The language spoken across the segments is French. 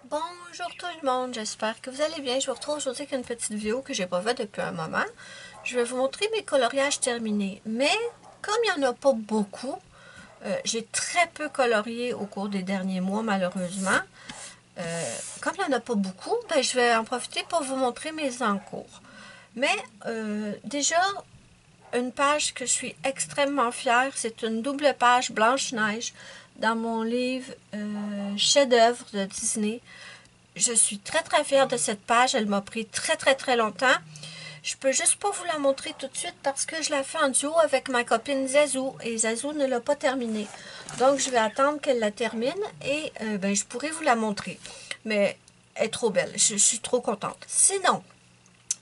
Bonjour tout le monde, j'espère que vous allez bien. Je vous retrouve aujourd'hui avec une petite vidéo que j'ai pas faite depuis un moment. Je vais vous montrer mes coloriages terminés, mais comme il n'y en a pas beaucoup, j'ai très peu colorié au cours des derniers mois malheureusement. Comme il n'y en a pas beaucoup, ben, je vais en profiter pour vous montrer mes encours. Mais déjà, une page que je suis extrêmement fière, c'est une double page Blanche-Neige dans mon livre chef-d'œuvre de Disney. Je suis très très fière de cette page, elle m'a pris très longtemps. Je peux juste pas vous la montrer tout de suite parce que je la fais en duo avec ma copine Zazou et Zazou ne l'a pas terminée. Donc je vais attendre qu'elle la termine et ben, je pourrai vous la montrer. Mais elle est trop belle, je suis trop contente. Sinon,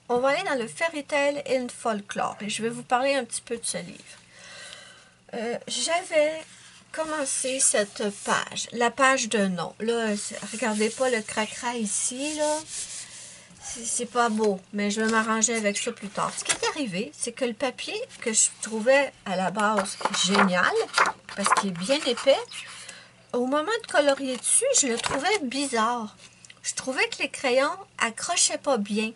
on va aller dans le Fairy Tale in Folklore et je vais vous parler un petit peu de ce livre. J'avais commencé cette page, la page de nom. Là, regardez pas le cracra ici, là. C'est pas beau, mais je vais m'arranger avec ça plus tard. Ce qui est arrivé, c'est que le papier que je trouvais à la base génial, parce qu'il est bien épais, au moment de colorier dessus, je le trouvais bizarre. Je trouvais que les crayons accrochaient pas bien.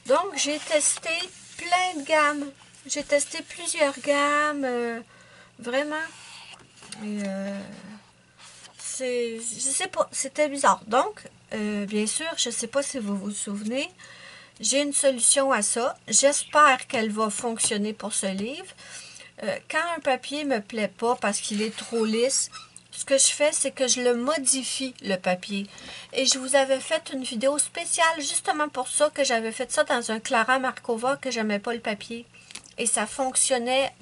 Donc, j'ai testé plein de gammes. J'ai testé plusieurs gammes, vraiment. Et je sais pas, c'était bizarre. Donc, bien sûr, je sais pas si vous vous souvenez, j'ai une solution à ça. J'espère qu'elle va fonctionner pour ce livre. Quand un papier me plaît pas parce qu'il est trop lisse, ce que je fais, c'est que je le modifie, le papier. Et je vous avais fait une vidéo spéciale justement pour ça, que j'avais fait ça dans un Clara Markova, que j'aimais pas le papier. Et ça fonctionnait,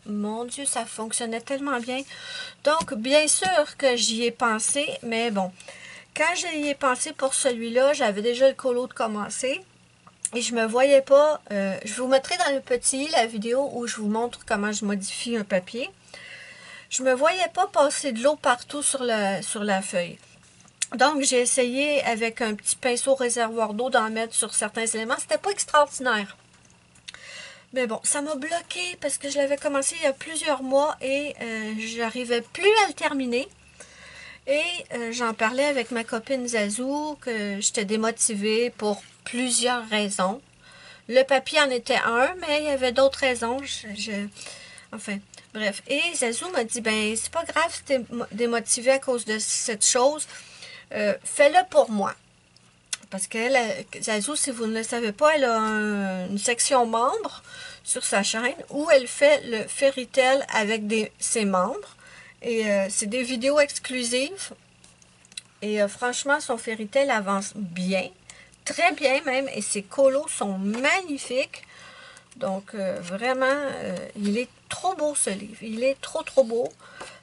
mon Dieu, ça fonctionnait tellement bien. Donc, bien sûr que j'y ai pensé, mais bon, quand j'y ai pensé pour celui-là, j'avais déjà le colo de commencer. Et je me voyais pas, je vous mettrai dans le petit la vidéo où je vous montre comment je modifie un papier. Je me voyais pas passer de l'eau partout sur la feuille. Donc, j'ai essayé avec un petit pinceau réservoir d'eau d'en mettre sur certains éléments. C'était pas extraordinaire. Mais bon, ça m'a bloqué parce que je l'avais commencé il y a plusieurs mois et j'arrivais plus à le terminer. Et j'en parlais avec ma copine Zazou, que j'étais démotivée pour plusieurs raisons. Le papier en était un, mais il y avait d'autres raisons. Enfin, bref. Et Zazou m'a dit, ben, c'est pas grave si t'es démotivée à cause de cette chose. Fais-le pour moi. Parce qu'elle, Zazou, si vous ne le savez pas, elle a une section membres sur sa chaîne où elle fait le Fairy Tale avec ses membres. Et c'est des vidéos exclusives. Et franchement, son Fairy Tale avance bien. Très bien même. Et ses colos sont magnifiques. Donc, vraiment, il est trop beau ce livre. Il est trop beau.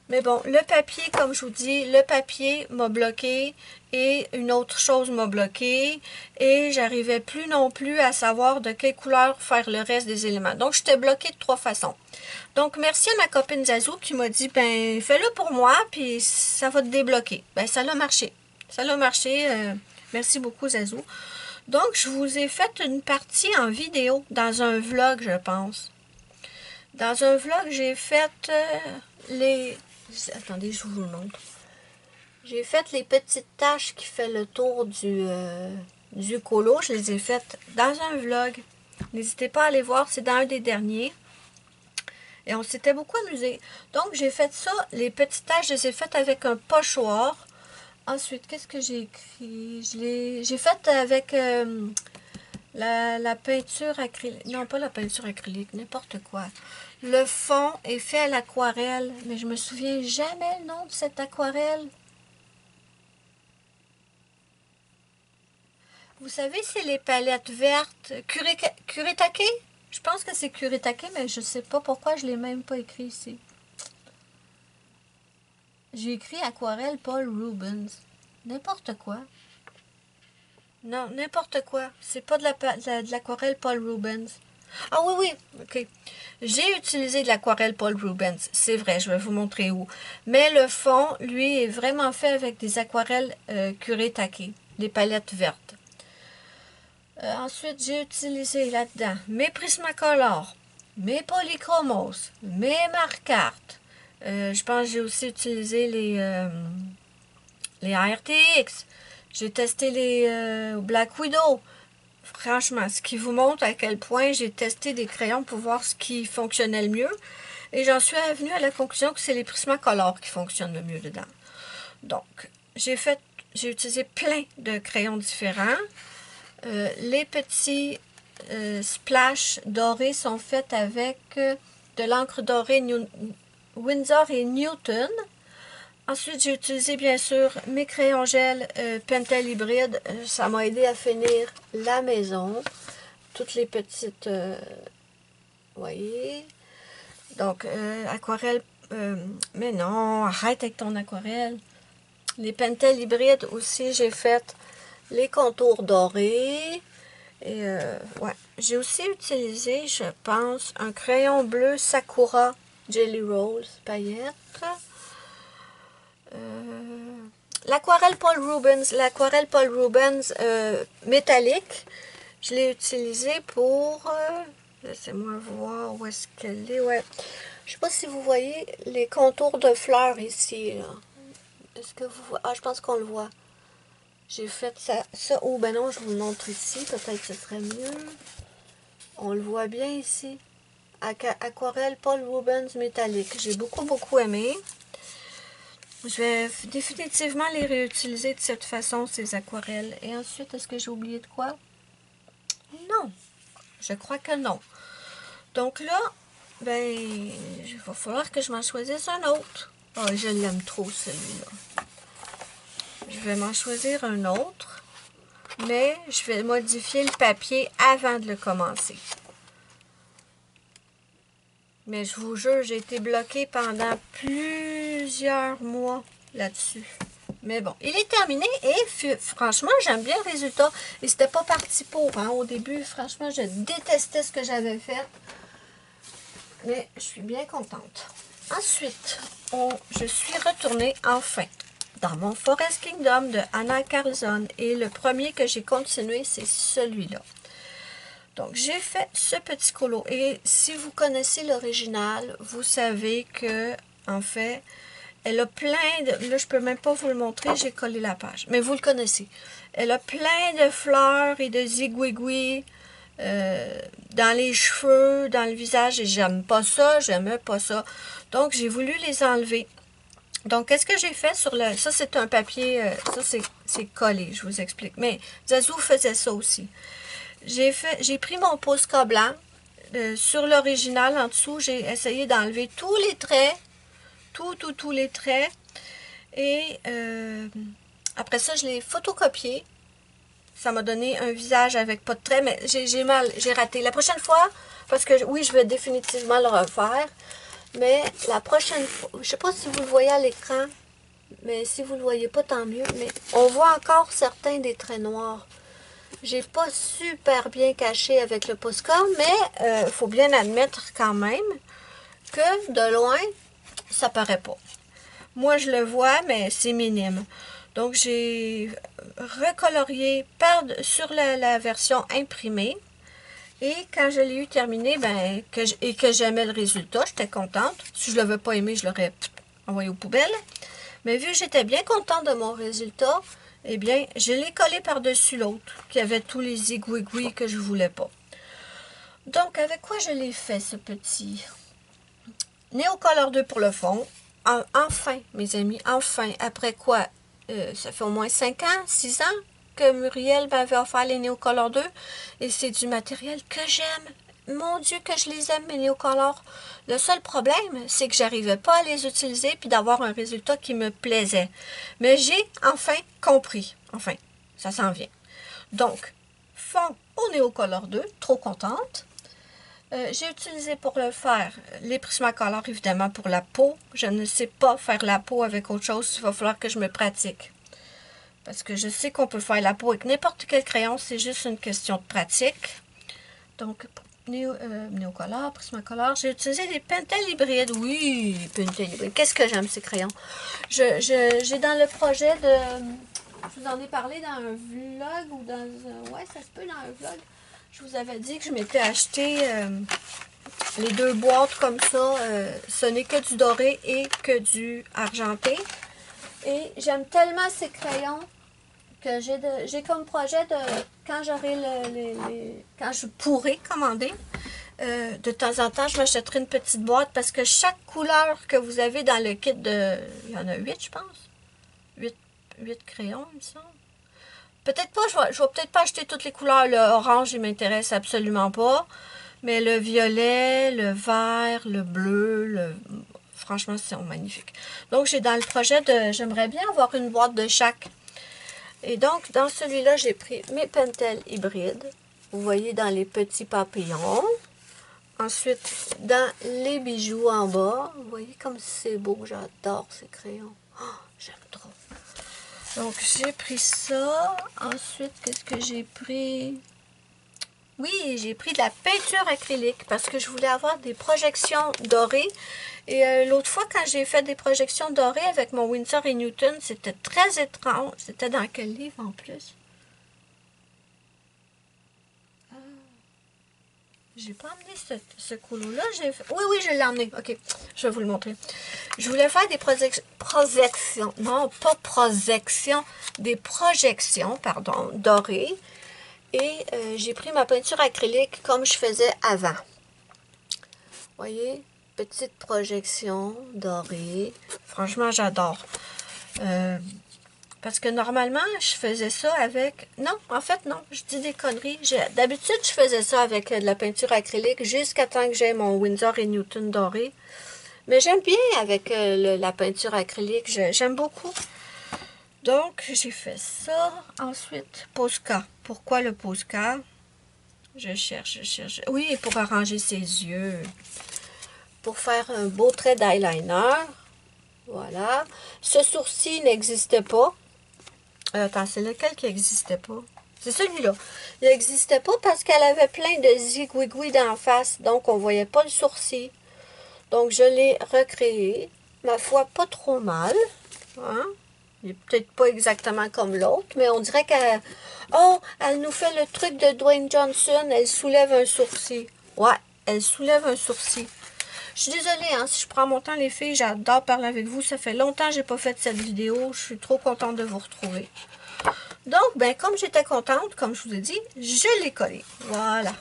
Mais bon, le papier, comme je vous dis, le papier m'a bloqué et une autre chose m'a bloqué. Et j'arrivais plus non plus à savoir de quelle couleur faire le reste des éléments. Donc, j'étais bloquée de 3 façons. Donc, merci à ma copine Zazou qui m'a dit, ben, fais-le pour moi, puis ça va te débloquer. Ben, ça a marché. Ça a marché. Merci beaucoup, Zazou. Donc, je vous ai fait une partie en vidéo dans un vlog, je pense. Dans un vlog, j'ai fait les... Attendez, je vous le montre. J'ai fait les petites taches qui fait le tour du colo. Je les ai faites dans un vlog. N'hésitez pas à aller voir, c'est dans un des derniers. Et on s'était beaucoup amusé. Donc, j'ai fait ça. Les petites taches, je les ai faites avec un pochoir. Ensuite, qu'est-ce que j'ai écrit? J'ai fait avec la peinture acrylique. Non, pas la peinture acrylique, n'importe quoi. Le fond est fait à l'aquarelle, mais je me souviens jamais le nom de cette aquarelle. Vous savez, c'est les palettes vertes. Kuretake? Je pense que c'est Kuretake, mais je sais pas pourquoi je l'ai même pas écrit ici. J'ai écrit aquarelle Paul Rubens. N'importe quoi. Non, n'importe quoi. C'est pas de l'aquarelle Paul Rubens. Ah oui, oui, ok. J'ai utilisé de l'aquarelle Paul Rubens. C'est vrai, je vais vous montrer où. Mais le fond, lui, est vraiment fait avec des aquarelles Kuretake, des palettes vertes. Ensuite, j'ai utilisé là-dedans mes Prismacolor, mes Polychromos, mes Markart. Je pense que j'ai aussi utilisé les ARTX. J'ai testé les Black Widow. Franchement, ce qui vous montre à quel point j'ai testé des crayons pour voir ce qui fonctionnait le mieux. Et j'en suis venue à la conclusion que c'est les Prismacolor qui fonctionnent le mieux dedans. Donc, j'ai utilisé plein de crayons différents. Les petits splash dorés sont faits avec de l'encre dorée Winsor et Newton. Ensuite, j'ai utilisé bien sûr mes crayons gel Pentel hybride. Ça m'a aidé à finir la maison. Toutes les petites, voyez. Donc, aquarelle, mais non, arrête avec ton aquarelle. Les Pentel hybrides aussi, j'ai fait les contours dorés. Et ouais, j'ai aussi utilisé, je pense, un crayon bleu Sakura Jelly Rose paillettes. L'aquarelle Paul Rubens métallique, je l'ai utilisé pour, laissez-moi voir où est-ce qu'elle est, ouais. Je sais pas si vous voyez les contours de fleurs ici, là. Est-ce que vous voyez? Ah, je pense qu'on le voit. J'ai fait ça, oh ben non, je vous le montre ici, peut-être que ce serait mieux. On le voit bien ici. Aquarelle Paul Rubens métallique. J'ai beaucoup aimé. Je vais définitivement les réutiliser de cette façon, ces aquarelles. Et ensuite, est-ce que j'ai oublié de quoi? Non, je crois que non. Donc là, ben, il va falloir que je m'en choisisse un autre. Oh, je l'aime trop, celui-là. Je vais m'en choisir un autre, mais je vais modifier le papier avant de le commencer. Mais je vous jure, j'ai été bloquée pendant plusieurs mois là-dessus. Mais bon, il est terminé et franchement, j'aime bien le résultat. Et c'était pas parti pour, hein. Au début, franchement, je détestais ce que j'avais fait. Mais je suis bien contente. Ensuite, je suis retournée enfin dans mon Forest Kingdom de Anna Carlson. Et le premier que j'ai continué, c'est celui-là. Donc, j'ai fait ce petit colo. Et si vous connaissez l'original, vous savez que, en fait, elle a plein de... Là, je peux même pas vous le montrer, j'ai collé la page. Mais vous le connaissez. Elle a plein de fleurs et de zigouigouis dans les cheveux, dans le visage. Et j'aime pas ça, j'aime pas ça. Donc, j'ai voulu les enlever. Donc, qu'est-ce que j'ai fait sur le... Ça, c'est un papier... ça, c'est collé, je vous explique. Mais Zazou faisait ça aussi. J'ai pris mon Posca blanc. Sur l'original, en dessous, j'ai essayé d'enlever tous les traits. Tous les traits. Et après ça, je l'ai photocopié. Ça m'a donné un visage avec pas de traits, mais j'ai raté. La prochaine fois, parce que oui, je vais définitivement le refaire. Mais la prochaine fois, je sais pas si vous le voyez à l'écran, mais si vous le voyez pas, tant mieux. Mais on voit encore certains des traits noirs. J'ai pas super bien caché avec le Posca, mais il faut bien admettre quand même que de loin, ça paraît pas. Moi, je le vois, mais c'est minime. Donc, j'ai recolorié sur la version imprimée. Et quand je l'ai eu terminé, ben, que j'aimais le résultat, j'étais contente. Si je ne l'avais pas aimé, je l'aurais envoyé aux poubelles. Mais vu que j'étais bien contente de mon résultat, eh bien, je l'ai collé par-dessus l'autre, qui avait tous les zigouigouis que je ne voulais pas. Donc, avec quoi je l'ai fait, ce petit Neocolor 2 pour le fond. Enfin, mes amis, enfin, après quoi, ça fait au moins 5 ans, 6 ans que Muriel m'avait offert les Neocolor 2 et c'est du matériel que j'aime. Mon Dieu, que je les aime, mes Neocolor. Le seul problème, c'est que j'arrivais pas à les utiliser puis d'avoir un résultat qui me plaisait. Mais j'ai enfin compris. Enfin, ça s'en vient. Donc, fond au Neocolor 2, trop contente. J'ai utilisé pour le faire les Prismacolor, évidemment, pour la peau. Je ne sais pas faire la peau avec autre chose. Il va falloir que je me pratique. Parce que je sais qu'on peut faire la peau avec n'importe quel crayon. C'est juste une question de pratique. Donc, Neocolor, Prismacolor. J'ai utilisé des Pentel hybrides. Oui, Pentel hybrides. Qu'est-ce que j'aime ces crayons. J'ai dans le projet de... Je vous en ai parlé dans un vlog ou dans un... Ouais, ça se peut dans un vlog. Je vous avais dit que je m'étais acheté les 2 boîtes comme ça. Ce n'est que du doré et que du argenté. Et j'aime tellement ces crayons que j'ai comme projet de, quand j'aurai quand je pourrai commander, de temps en temps, je m'achèterai une petite boîte parce que chaque couleur que vous avez dans le kit il y en a 8, je pense. 8 crayons, il me semble. Peut-être pas, je vais peut-être pas acheter toutes les couleurs. Le orange, il m'intéresse absolument pas. Mais le violet, le vert, le bleu, franchement, c'est magnifique. Donc, j'ai dans le projet j'aimerais bien avoir une boîte de chaque. Et donc, dans celui-là, j'ai pris mes Pentel hybrides. Vous voyez, dans les petits papillons. Ensuite, dans les bijoux en bas. Vous voyez comme c'est beau. J'adore ces crayons. Oh, j'aime trop. Donc, j'ai pris ça. Ensuite, qu'est-ce que j'ai pris? Oui, j'ai pris de la peinture acrylique parce que je voulais avoir des projections dorées. Et l'autre fois, quand j'ai fait des projections dorées avec mon Winsor & Newton, c'était très étrange. C'était dans quel livre en plus? J'ai pas amené ce couteau-là. Oui, je l'ai emmené. OK, je vais vous le montrer. Je voulais faire des projections. Non, pas projections. Des projections, pardon, dorées. Et j'ai pris ma peinture acrylique comme je faisais avant. Vous voyez? Petite projection dorée. Franchement, j'adore. Parce que normalement, je faisais ça avec... Non, en fait, non. Je dis des conneries. D'habitude, je faisais ça avec de la peinture acrylique jusqu'à temps que j'ai mon Winsor & Newton doré. Mais j'aime bien avec la peinture acrylique. J'aime beaucoup. Donc, j'ai fait ça. Ensuite, Posca. Pourquoi le Posca? Je cherche. Oui, pour arranger ses yeux. Pour faire un beau trait d'eyeliner. Voilà. Ce sourcil n'existe pas. Attends, c'est lequel qui n'existait pas? C'est celui-là. Il n'existait pas parce qu'elle avait plein de zigouigouis d'en face. Donc, on ne voyait pas le sourcil. Donc, je l'ai recréé. Ma foi, pas trop mal. Hein? Il n'est peut-être pas exactement comme l'autre, mais on dirait qu'elle... Oh, elle nous fait le truc de Dwayne Johnson. Elle soulève un sourcil. Ouais, elle soulève un sourcil. Je suis désolée, hein, si je prends mon temps, les filles, j'adore parler avec vous. Ça fait longtemps que je n'ai pas fait cette vidéo. Je suis trop contente de vous retrouver. Donc, ben, comme j'étais contente, comme je vous ai dit, je l'ai collé. Voilà.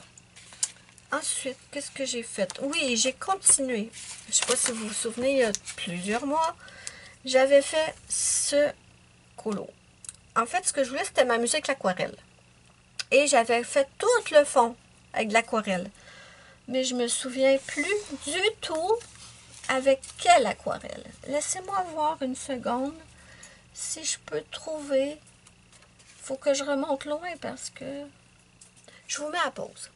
Ensuite, qu'est-ce que j'ai fait? Oui, j'ai continué. Je ne sais pas si vous vous souvenez, il y a plusieurs mois, j'avais fait ce colo. En fait, ce que je voulais, c'était m'amuser avec l'aquarelle. Et j'avais fait tout le fond avec de l'aquarelle. Mais je me souviens plus du tout avec quelle aquarelle. Laissez-moi voir une seconde si je peux trouver. Il faut que je remonte loin parce que je vous mets à pause.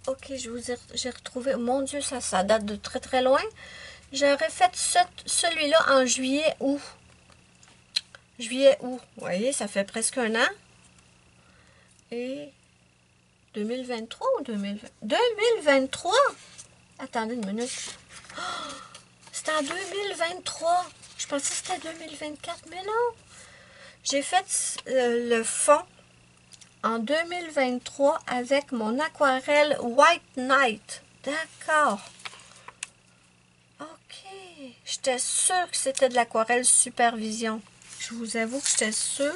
Ok, j'ai retrouvé. Mon Dieu, ça date de très très loin. J'aurais fait celui-là en juillet-août. Juillet-août. Vous voyez, ça fait presque un an. Et 2023 ou 2020? 2023! Attendez une minute. Oh, c'était en 2023. Je pensais que c'était 2024, mais non. J'ai fait le fond en 2023 avec mon aquarelle White Knight. D'accord. OK. J'étais sûre que c'était de l'aquarelle Supervision. Je vous avoue que j'étais sûre.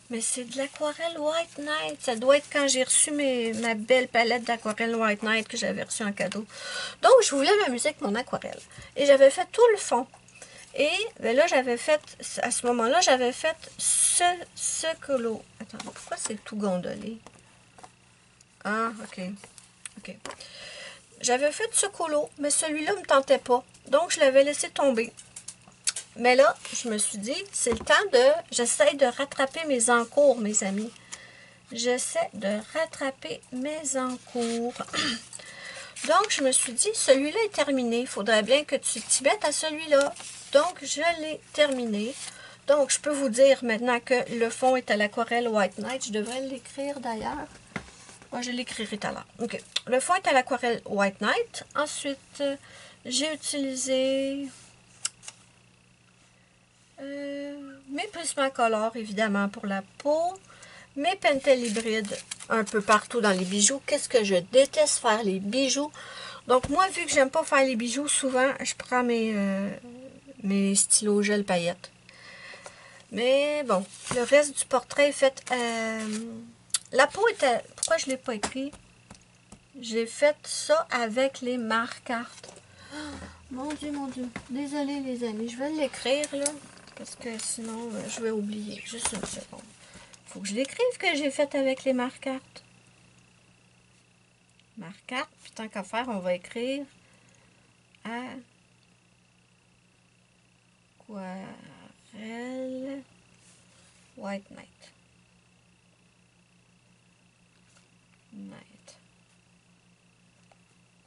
Mais c'est de l'aquarelle White Knight. Ça doit être quand j'ai reçu ma belle palette d'aquarelle White Knight que j'avais reçue en cadeau. Donc, je voulais m'amuser avec mon aquarelle. Et j'avais fait tout le fond. Et ben là, j'avais fait, à ce moment-là, j'avais fait ce colo. Attends, pourquoi c'est tout gondolé? Ah, OK. OK. J'avais fait ce colo, mais celui-là ne me tentait pas. Donc, je l'avais laissé tomber. Mais là, je me suis dit, c'est le temps j'essaie de rattraper mes encours, mes amis. J'essaie de rattraper mes encours. Donc, je me suis dit, celui-là est terminé. Il faudrait bien que tu t'y mettes à celui-là. Donc, je l'ai terminé. Donc, je peux vous dire maintenant que le fond est à l'aquarelle White Knight. Je devrais l'écrire d'ailleurs. Moi, je l'écrirai tout à l'heure. OK. Le fond est à l'aquarelle White Knight. Ensuite, j'ai utilisé mes Prismacolor, évidemment, pour la peau. Mes Pentel hybrides un peu partout dans les bijoux. Qu'est-ce que je déteste faire les bijoux. Donc, moi, vu que j'aime pas faire les bijoux, souvent, je prends mes stylos gel paillettes. Mais bon, le reste du portrait est fait... la peau était... Pourquoi je ne l'ai pas écrit? J'ai fait ça avec les marque-cartes. Mon Dieu. Désolée, les amis. Je vais l'écrire, là. Parce que sinon, je vais oublier. Juste une seconde. Faut que je l'écrive que j'ai fait avec les marque-cartes. Marque-cartes. Puis tant qu'à faire, on va écrire aquarelle white night.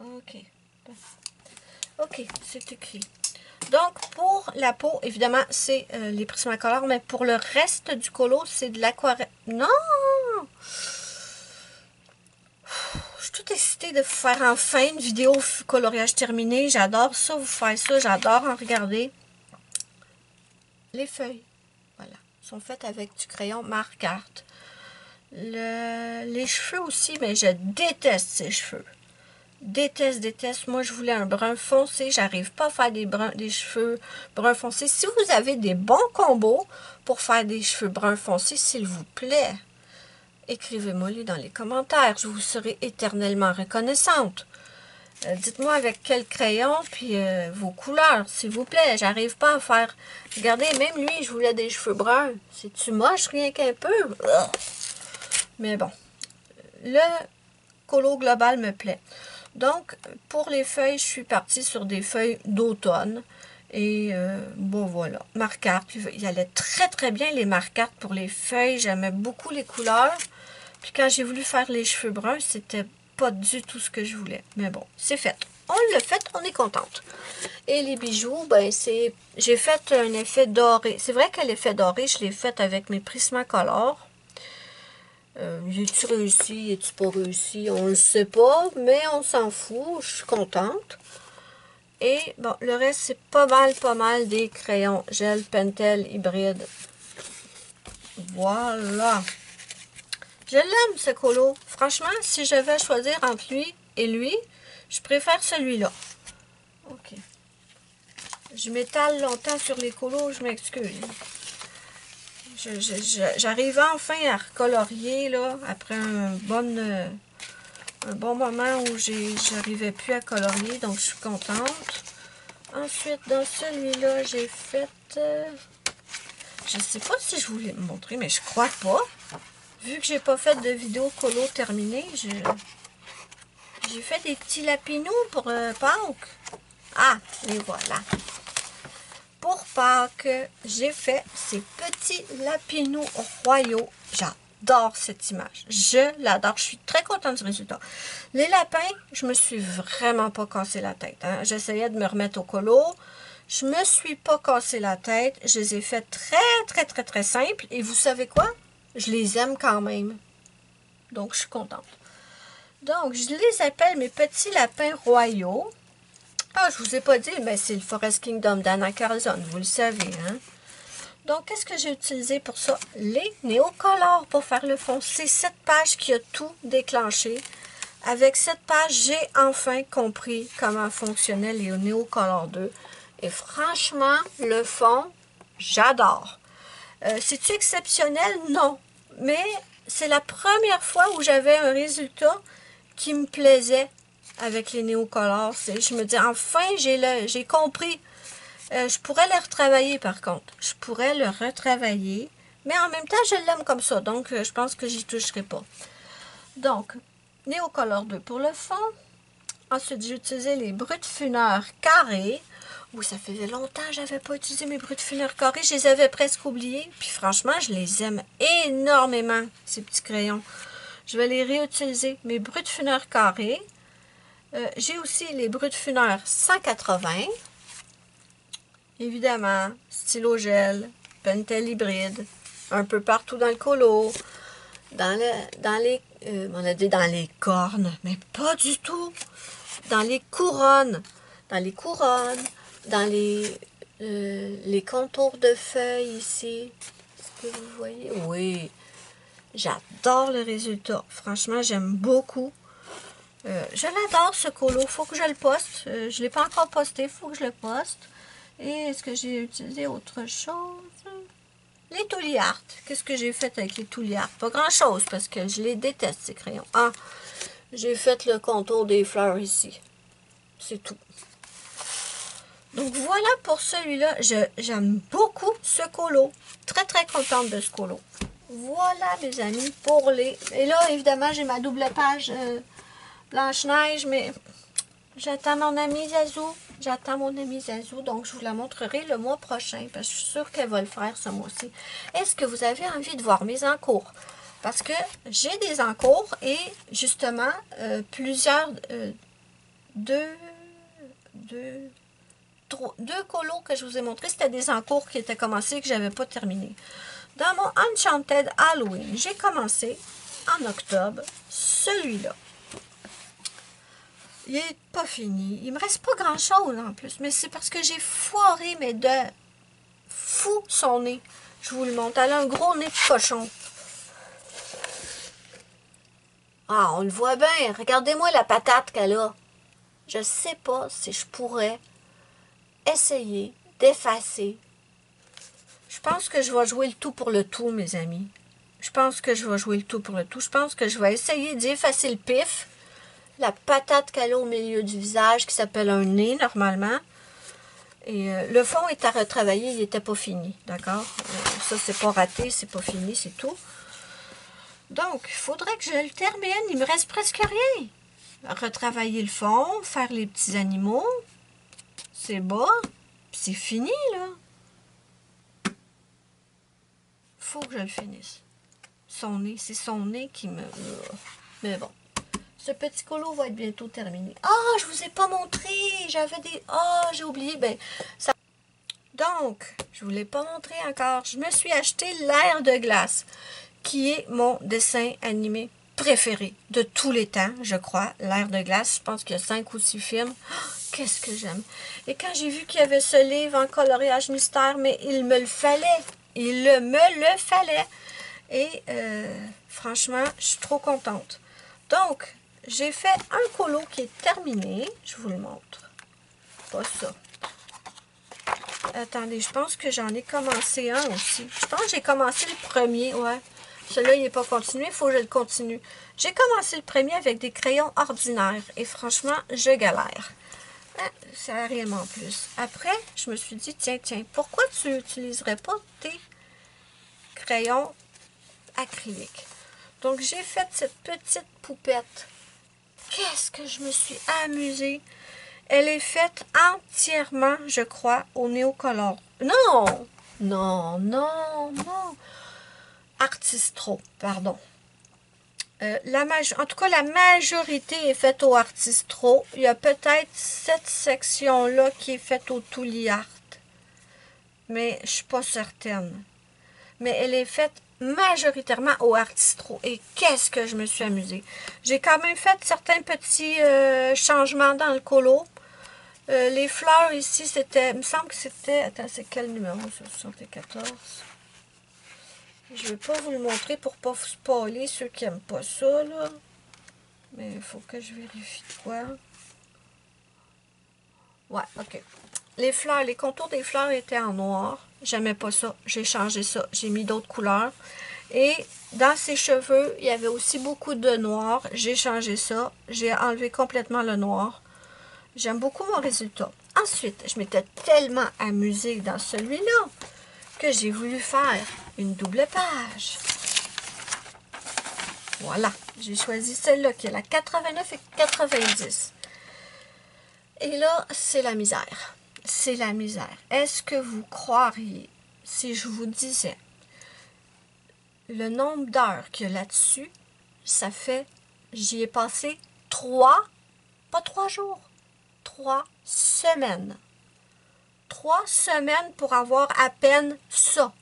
OK. OK, c'est écrit. Donc, pour la peau, évidemment, c'est les Prismacolor, mais pour le reste du colo, c'est de l'aquarelle. Non! Je suis toute excitée de vous faire enfin une vidéo coloriage terminé. J'adore ça, vous faire ça. J'adore en regarder. Les feuilles, voilà, sont faites avec du crayon marque-carte. Les cheveux aussi, mais je déteste ces cheveux. Déteste. Moi, je voulais un brun foncé. J'arrive pas à faire des cheveux brun foncé. Si vous avez des bons combos pour faire des cheveux brun foncé, s'il vous plaît, écrivez-moi-les dans les commentaires. Je vous serai éternellement reconnaissante. Dites-moi avec quel crayon, puis vos couleurs, s'il vous plaît. J'arrive pas à faire... Regardez, même lui, je voulais des cheveux bruns. C'est-tu moche, rien qu'un peu? Ugh. Mais bon, le colo global me plaît. Donc, pour les feuilles, je suis partie sur des feuilles d'automne. Et bon, voilà, marque-carte. Il allait très bien les marque-cartes pour les feuilles. J'aimais beaucoup les couleurs. Puis quand j'ai voulu faire les cheveux bruns, c'était pas du tout ce que je voulais. Mais bon, c'est fait. On l'a fait, on est contente. Et les bijoux, ben c'est... J'ai fait un effet doré. C'est vrai que l'effet doré, je l'ai fait avec mes Prismacolor. Est-tu réussi, est-tu pas réussi? On le sait pas, mais on s'en fout. Je suis contente. Et bon, le reste, c'est pas mal des crayons gel Pentel hybride. Voilà. Je l'aime, ce colo. Franchement, si je vais choisir entre lui et lui, je préfère celui-là. OK. Je m'étale longtemps sur les colos, je m'excuse. J'arrive enfin à recolorier, là, après un bon moment où j'arrivais plus à colorier, donc je suis contente. Ensuite, dans celui-là, j'ai fait... je ne sais pas si je voulais me montrer, mais je crois pas. Vu que j'ai pas fait de vidéo colo terminée, j'ai fait des petits lapinous pour Pâques. Ah, et voilà. Pour Pâques, j'ai fait ces petits lapinous royaux. J'adore cette image. Je l'adore. Je suis très contente du résultat. Les lapins, je me suis vraiment pas cassé la tête. Hein. J'essayais de me remettre au colo. Je me suis pas cassé la tête. Je les ai fait très simples. Et vous savez quoi? Je les aime quand même. Donc, je suis contente. Donc, je les appelle mes petits lapins royaux. Ah, je vous ai pas dit, mais c'est le Forest Kingdom d'Anna Carlson, vous le savez, hein? Donc, qu'est-ce que j'ai utilisé pour ça? Les Neocolor pour faire le fond. C'est cette page qui a tout déclenché. Avec cette page, j'ai enfin compris comment fonctionnait les Neocolor 2. Et franchement, le fond, j'adore. C'est-tu exceptionnel? Non. Mais c'est la première fois où j'avais un résultat qui me plaisait avec les Neocolor. Je me dis, enfin, j'ai compris. Je pourrais le retravailler, par contre. Je pourrais le retravailler. Mais en même temps, je l'aime comme ça. Donc, je pense que j'y toucherai pas. Donc, Neocolor 2 pour le fond. Ensuite, j'ai utilisé les Brut Funeur carrés. Oui, ça faisait longtemps que je n'avais pas utilisé mes Brut Funeur carrés. Je les avais presque oubliés. Puis franchement, je les aime énormément, ces petits crayons. Je vais les réutiliser. Mes Brut Funeur carrés. J'ai aussi les Brut Funeur 180. Évidemment, stylo gel, Pentel hybride, un peu partout dans le colo, on a dit dans les cornes, mais pas du tout. Dans les couronnes, dans les contours de feuilles ici. Est-ce que vous voyez? Oui, j'adore le résultat. Franchement, j'aime beaucoup. Je l'adore, ce colo. Il faut que je le poste. Je ne l'ai pas encore posté. Il faut que je le poste. Et est-ce que j'ai utilisé autre chose? Les Tooly Art. Qu'est-ce que j'ai fait avec les Tooly Art? Pas grand-chose, parce que je les déteste, ces crayons. Ah, j'ai fait le contour des fleurs ici. C'est tout. Donc, voilà pour celui-là. J'aime beaucoup ce colo. Très, très contente de ce colo. Voilà, mes amis, pour les... Et là, évidemment, j'ai ma double page Blanche-Neige, mais j'attends mon amie Zazou. J'attends mon amie Zazou, donc je vous la montrerai le mois prochain, parce que je suis sûre qu'elle va le faire ce mois-ci. Est-ce que vous avez envie de voir mes encours? Parce que j'ai des encours et, justement, deux colos que je vous ai montrés, c'était des encours qui étaient commencés et que je n'avais pas terminé. Dans mon Enchanted Halloween, j'ai commencé en octobre celui-là. Il n'est pas fini. Il me reste pas grand-chose en plus, mais c'est parce que j'ai foiré mes deux. Fou son nez. Je vous le montre. Elle a un gros nez de cochon. Ah, on le voit bien. Regardez-moi la patate qu'elle a. Je sais pas si je pourrais essayer d'effacer. Je pense que je vais jouer le tout pour le tout, mes amis. Je pense que je vais jouer le tout pour le tout. Je pense que je vais essayer d'effacer le pif. La patate qu'elle a au milieu du visage, qui s'appelle un nez, normalement. Et le fond est à retravailler, il n'était pas fini, d'accord? Ça, c'est pas raté, c'est pas fini, c'est tout. Donc, il faudrait que je le termine. Il me reste presque rien. Retravailler le fond, faire les petits animaux. C'est bas. C'est fini, là. Faut que je le finisse. Son nez, c'est son nez qui me... Mais bon. Ce petit colo va être bientôt terminé. Ah, je vous ai pas montré. J'avais des... Ah, j'ai oublié. Ben, ça... Donc, je vous l'ai pas montré encore. Je me suis acheté l'air de glace, qui est mon dessin animé préféré de tous les temps, je crois. L'air de glace, je pense qu'il y a 5 ou 6 films. Oh, qu'est-ce que j'aime. Et quand j'ai vu qu'il y avait ce livre en coloriage mystère, mais il me le fallait. Il me le fallait. Et franchement, je suis trop contente. Donc, j'ai fait un colo qui est terminé. Je vous le montre. Pas ça. Attendez, je pense que j'en ai commencé un aussi. Je pense que j'ai commencé le premier, ouais. Celui-là, il n'est pas continué, il faut que je le continue. J'ai commencé le premier avec des crayons ordinaires. Et franchement, je galère. Ça n'a rien en plus. Après, je me suis dit, tiens, pourquoi tu n'utiliserais pas tes crayons acryliques? Donc, j'ai fait cette petite poupette. Qu'est-ce que je me suis amusée. Elle est faite entièrement, je crois, au Néocolor. Non! Artistro, pardon. En tout cas, la majorité est faite au Artistro. Il y a peut-être cette section-là qui est faite au Tooly Art. Mais je ne suis pas certaine. Mais elle est faite majoritairement au Artistro. Et qu'est-ce que je me suis amusée. J'ai quand même fait certains petits changements dans le colo. Les fleurs ici, c'était... Il me semble que c'était... Attends, c'est quel numéro? C'est 74. Je ne vais pas vous le montrer pour ne pas vous spoiler ceux qui n'aiment pas ça, là. Mais il faut que je vérifie quoi. Ouais, ok. Les fleurs, les contours des fleurs étaient en noir. J'aimais pas ça. J'ai changé ça. J'ai mis d'autres couleurs. Et dans ses cheveux, il y avait aussi beaucoup de noir. J'ai changé ça. J'ai enlevé complètement le noir. J'aime beaucoup mon résultat. Ensuite, je m'étais tellement amusée dans celui-là que j'ai voulu faire une double page. Voilà, j'ai choisi celle-là qui est la 89 et 90. Et là, c'est la misère. C'est la misère. Est-ce que vous croiriez, si je vous disais le nombre d'heures qu'il y a là-dessus, ça fait, j'y ai passé 3 jours, 3 semaines. 3 semaines pour avoir à peine ça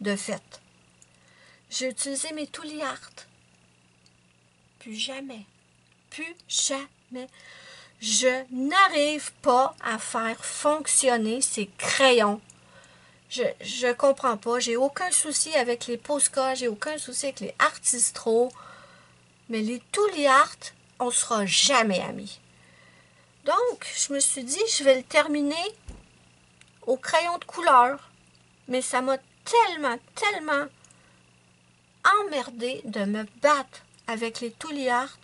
de fait. J'ai utilisé mes Tooly Art. Plus jamais. Je n'arrive pas à faire fonctionner ces crayons. Je comprends pas. J'ai aucun souci avec les Posca, j'ai aucun souci avec les Artistro. Mais les Tooly Art, on sera jamais amis. Donc, je me suis dit, je vais le terminer au crayon de couleur. Mais ça m'a tellement emmerdée de me battre avec les Touliart.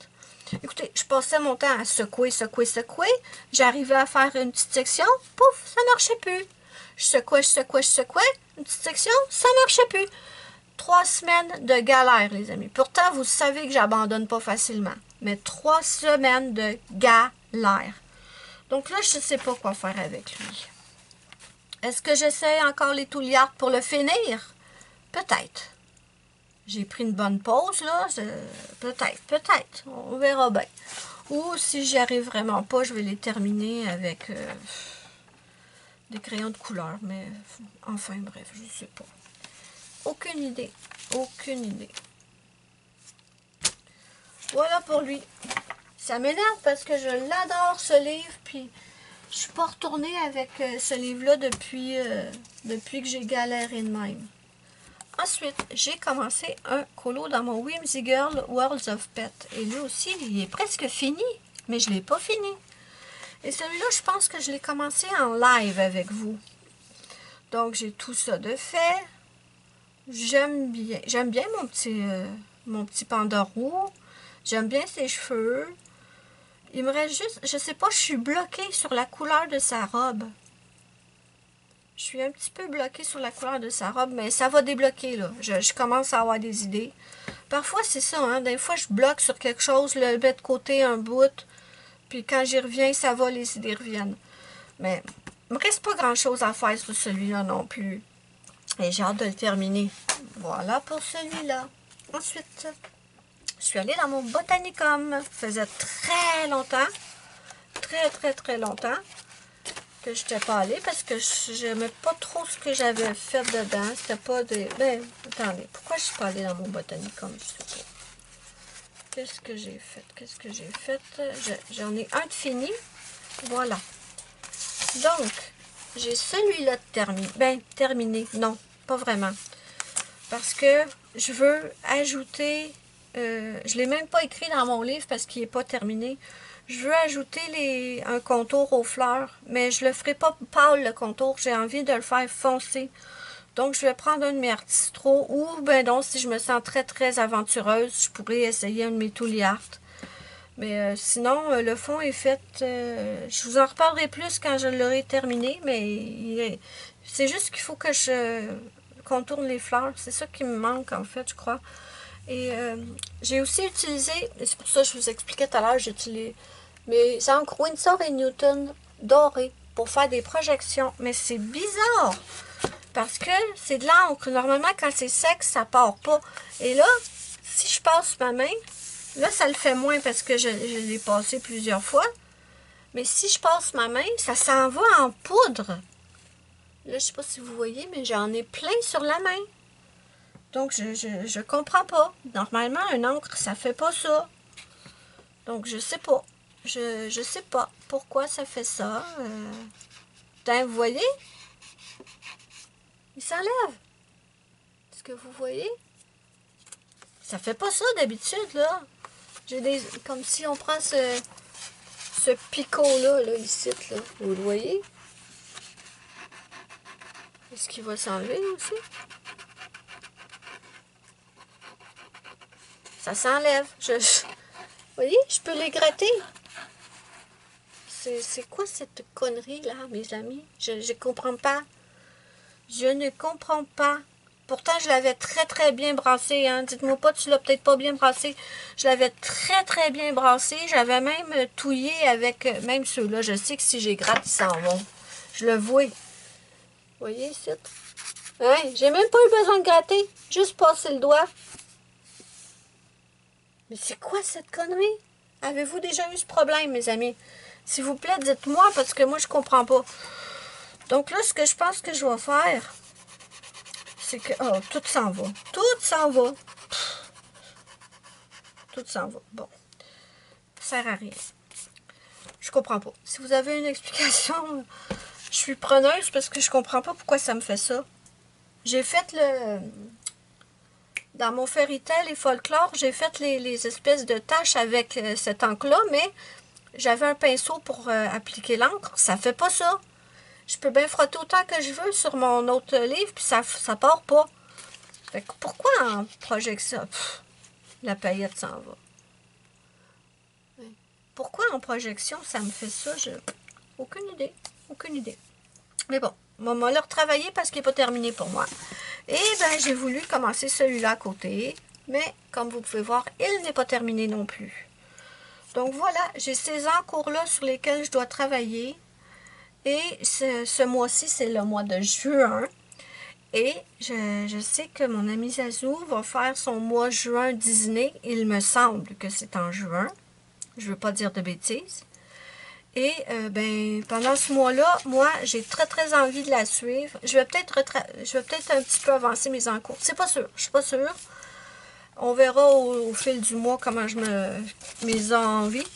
Écoutez, je passais mon temps à secouer. J'arrivais à faire une petite section, pouf, ça marchait plus. Je secouais, une petite section, ça marchait plus. 3 semaines de galère, les amis. Pourtant, vous savez que j'abandonne pas facilement. Mais 3 semaines de galère. Donc là, je ne sais pas quoi faire avec lui. Est-ce que j'essaie encore les Touliart pour le finir? Peut-être. J'ai pris une bonne pause, là. Peut-être. On verra bien. Ou si j'y arrive vraiment pas, je vais les terminer avec des crayons de couleur. Mais enfin, bref, je ne sais pas. Aucune idée. Voilà pour lui. Ça m'énerve parce que je l'adore, ce livre, puis je suis pas retournée avec ce livre-là depuis que j'ai galéré de même. Ensuite, j'ai commencé un colo dans mon Whimsy Girl Worlds of Pets. Et lui aussi, il est presque fini, mais je ne l'ai pas fini. Et celui-là, je pense que je l'ai commencé en live avec vous. Donc, j'ai tout ça de fait. J'aime bien mon petit panda roux. J'aime bien ses cheveux. Il me reste juste, je sais pas, je suis bloquée sur la couleur de sa robe. Je suis un petit peu bloquée sur la couleur de sa robe, mais ça va débloquer, là. Je commence à avoir des idées. Parfois, c'est ça, hein. Des fois, je bloque sur quelque chose, le mets de côté un bout, puis quand j'y reviens, ça va, les idées reviennent. Mais il me reste pas grand-chose à faire sur celui-là non plus. Et j'ai hâte de le terminer. Voilà pour celui-là. Ensuite, je suis allée dans mon Botanicum. Ça faisait très longtemps, très longtemps que je n'étais pas allée parce que je n'aimais pas trop ce que j'avais fait dedans. C'était pas des... Ben, attendez, pourquoi je ne suis pas allée dans mon Botanicum? Je sais pas. Qu'est-ce que j'ai fait? J'en ai un de fini. Voilà. Donc, j'ai celui-là terminé. Non, pas vraiment. Parce que je veux ajouter... je ne l'ai même pas écrit dans mon livre parce qu'il n'est pas terminé. Je veux ajouter un contour aux fleurs, mais je ne le ferai pas pâle, le contour. J'ai envie de le faire foncé. Donc, je vais prendre un de mes Artistro ou, ben donc, si je me sens très aventureuse, je pourrais essayer un de mes Touliart. Mais sinon, le fond est fait. Je vous en reparlerai plus quand je l'aurai terminé, mais c'est juste qu'il faut que je contourne les fleurs. C'est ça qui me manque, en fait, je crois. Et j'ai aussi utilisé, et c'est pour ça que je vous expliquais tout à l'heure, j'ai utilisé mes encres Winsor & Newton dorées pour faire des projections. Mais c'est bizarre, parce que c'est de l'encre. Normalement, quand c'est sec, ça part pas. Et là, si je passe ma main, là, ça le fait moins parce que je l'ai passé plusieurs fois. Mais si je passe ma main, ça s'en va en poudre. Là, je sais pas si vous voyez, mais j'en ai plein sur la main. Donc, je comprends pas. Normalement, un encre, ça fait pas ça. Donc, je sais pas. Je sais pas pourquoi ça fait ça. Vous voyez? Il s'enlève. Est-ce que vous voyez? Ça fait pas ça d'habitude, là. J'ai des... Comme si on prend ce picot-là, là, ici, là. Vous le voyez? Est-ce qu'il va s'enlever aussi? Ça s'enlève. Vous voyez, je peux les gratter. C'est quoi cette connerie-là, mes amis? Je comprends pas. Je ne comprends pas. Pourtant, je l'avais très bien brassé. Hein. Dites-moi pas, tu l'as peut-être pas bien brassé. Je l'avais très bien brassé. J'avais même touillé avec même ceux-là. Je sais que si j'ai gratte, ils s'en vont. Je le vois. Vous voyez ici? Hein? J'ai même pas eu besoin de gratter. Juste passer le doigt. Mais c'est quoi cette connerie? Avez-vous déjà eu ce problème, mes amis? S'il vous plaît, dites-moi, parce que moi, je comprends pas. Donc là, ce que je pense que je vais faire, c'est que... Oh, tout s'en va. Tout s'en va. Pff. Tout s'en va. Bon. Ça sert à rien. Je comprends pas. Si vous avez une explication, je suis preneuse parce que je comprends pas pourquoi ça me fait ça. J'ai fait le... Dans mon Fairy Tail et Folklore, j'ai fait les espèces de taches avec cette encre-là, mais j'avais un pinceau pour appliquer l'encre. Ça fait pas ça. Je peux bien frotter autant que je veux sur mon autre livre, puis ça part pas. Fait que pourquoi en projection? Pff, la paillette s'en va. Pourquoi en projection ça me fait ça? Aucune idée. Aucune idée. Mais bon, on va le retravailler parce qu'il n'est pas terminé pour moi. Et bien, j'ai voulu commencer celui-là à côté. Mais, comme vous pouvez voir, il n'est pas terminé non plus. Donc voilà, j'ai ces encours-là sur lesquels je dois travailler. Et ce mois-ci, c'est le mois de juin. Et je sais que mon ami Zazou va faire son mois juin Disney. Il me semble que c'est en juin. Je ne veux pas dire de bêtises. Et ben, pendant ce mois-là, moi, j'ai très envie de la suivre. Je vais peut-être un petit peu avancer mes encours. C'est pas sûr, je suis pas sûre. On verra au fil du mois comment mes envies.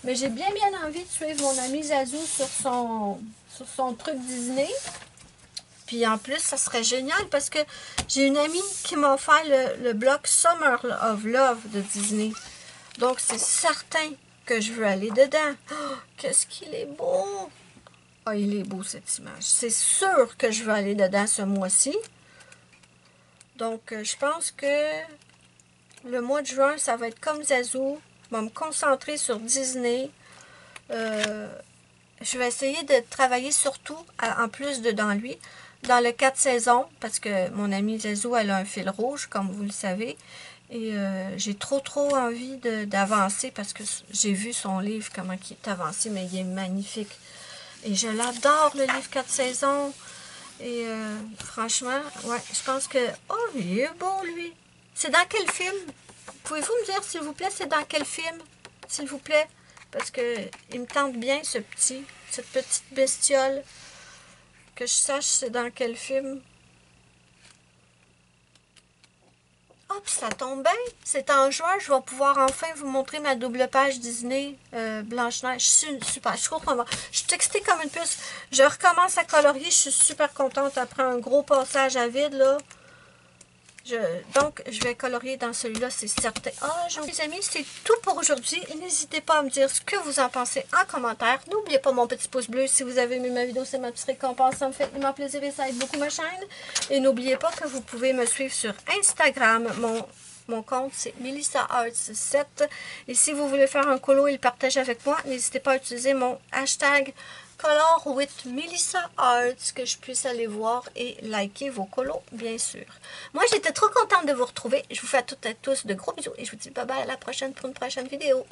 Mais j'ai bien envie de suivre mon ami Zazou sur son truc Disney. Puis en plus, ça serait génial parce que j'ai une amie qui m'a offert le bloc Summer of Love de Disney. Donc c'est certain que je veux aller dedans. Oh, qu'est-ce qu'il est beau! Ah, il est beau cette image. C'est sûr que je veux aller dedans ce mois-ci. Donc je pense que le mois de juin, ça va être comme Zazou. Je vais me concentrer sur Disney. Je vais essayer de travailler surtout, en plus de dans lui, dans le 4 saisons, parce que mon amie Zazou, elle a un fil rouge, comme vous le savez. Et j'ai trop envie d'avancer, parce que j'ai vu son livre, comment il est avancé, mais il est magnifique. Et je l'adore, le livre 4 saisons. Et franchement, ouais, je pense que... Oh, il est beau, lui! C'est dans quel film? Pouvez-vous me dire, s'il vous plaît, c'est dans quel film? S'il vous plaît? Parce que il me tente bien, cette petite bestiole. Que je sache c'est dans quel film. Oh, puis ça tombe bien. C'est en juin, je vais pouvoir enfin vous montrer ma double page Disney Blanche-Neige. Super, je suis contente. Je suis textée comme une puce. Je recommence à colorier, je suis super contente après un gros passage à vide, là. Donc, je vais colorier dans celui-là, c'est certain. Ah, les amis, c'est tout pour aujourd'hui. N'hésitez pas à me dire ce que vous en pensez en commentaire. N'oubliez pas mon petit pouce bleu. Si vous avez aimé ma vidéo, c'est ma petite récompense. Ça me fait immense plaisir et ça aide beaucoup ma chaîne. Et n'oubliez pas que vous pouvez me suivre sur Instagram. Mon compte, c'est MelissaArts7. Et si vous voulez faire un colo et le partager avec moi, n'hésitez pas à utiliser mon hashtag Color with Melissa Arts, que je puisse aller voir et liker vos colos, bien sûr. Moi, j'étais trop contente de vous retrouver. Je vous fais à toutes et à tous de gros bisous et je vous dis bye bye à la prochaine pour une prochaine vidéo.